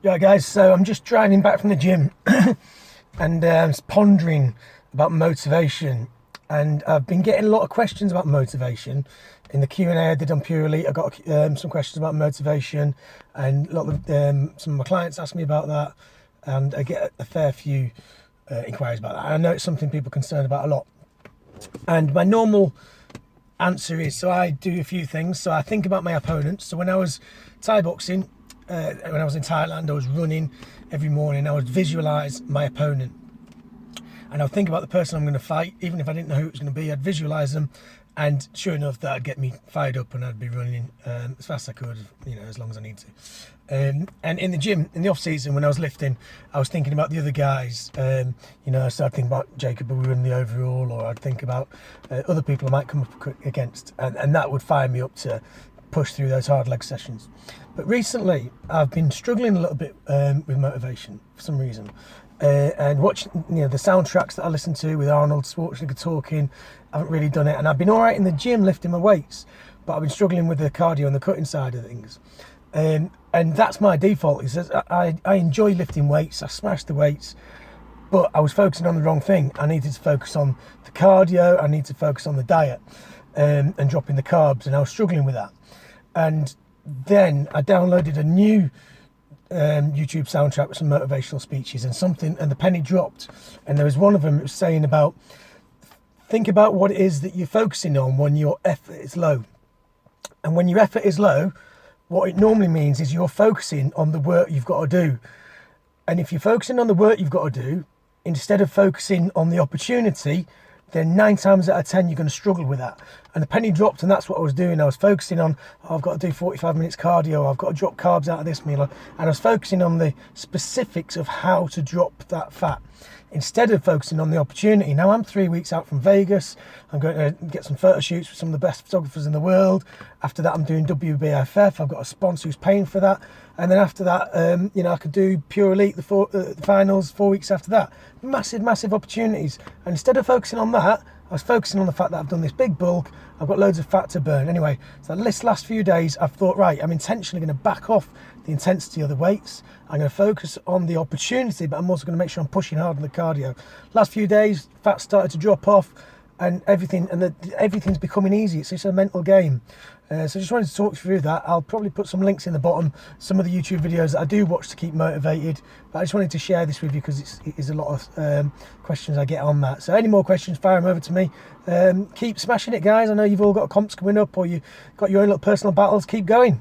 Yeah, guys, so I'm just driving back from the gym and pondering about motivation. And I've been getting a lot of questions about motivation. In the Q&A I did on Pure Elite, I got some questions about motivation, and a lot of some of my clients asked me about that, and I get a fair few inquiries about that. And I know it's something people are concerned about a lot. And my normal answer is, so I do a few things. So I think about my opponents. So when I was Thai boxing, when I was in Thailand, I was running every morning. I would visualize my opponent, and I'd think about the person I'm going to fight. Even if I didn't know who it was going to be, I'd visualize them, and sure enough, that'd get me fired up, and I'd be running as fast as I could, as long as I need to. And in the gym, in the off season, when I was lifting, I was thinking about the other guys. So I'd think about Jacob who won the overall, or I'd think about other people I might come up against, and that would fire me up to push through those hard leg sessions. But recently, I've been struggling a little bit with motivation for some reason. And watching, the soundtracks that I listen to with Arnold Schwarzenegger talking, I haven't really done it. And I've been all right in the gym lifting my weights, but I've been struggling with the cardio and the cutting side of things. And that's my default. Is I enjoy lifting weights. I smash the weights, but I was focusing on the wrong thing. I needed to focus on the cardio. I need to focus on the diet and dropping the carbs, and I was struggling with that. And then I downloaded a new YouTube soundtrack with some motivational speeches and the penny dropped, and there was one of them that was saying about, think about what it is that you're focusing on when your effort is low. And when your effort is low, what it normally means is you're focusing on the work you've got to do. And if you're focusing on the work you've got to do, instead of focusing on the opportunity, then 9 times out of 10 you're going to struggle with that. And the penny dropped, and that's what I was doing. I was focusing on, I've got to do 45 minutes cardio, I've got to drop carbs out of this meal, and I was focusing on the specifics of how to drop that fat instead of focusing on the opportunity. Now I'm 3 weeks out from Vegas. I'm going to get some photo shoots with some of the best photographers in the world. After that, I'm doing WBFF. I've got a sponsor who's paying for that. And then after that, I could do Pure Elite, the finals 4 weeks after that. Massive opportunities. And instead of focusing on that, I was focusing on the fact that I've done this big bulk, I've got loads of fat to burn. Anyway, so this last few days, I've thought, right, I'm intentionally going to back off the intensity of the weights. I'm going to focus on the opportunity, but I'm also going to make sure I'm pushing hard on the cardio. Last few days, fat started to drop off, and everything's becoming easy. It's just a mental game. So I just wanted to talk through that. I'll probably put some links in the bottom, some of the YouTube videos that I do watch to keep motivated. But I just wanted to share this with you because it is a lot of questions I get on that. So any more questions, fire them over to me. Keep smashing it, guys. I know you've all got comps coming up, or you've got your own little personal battles. Keep going.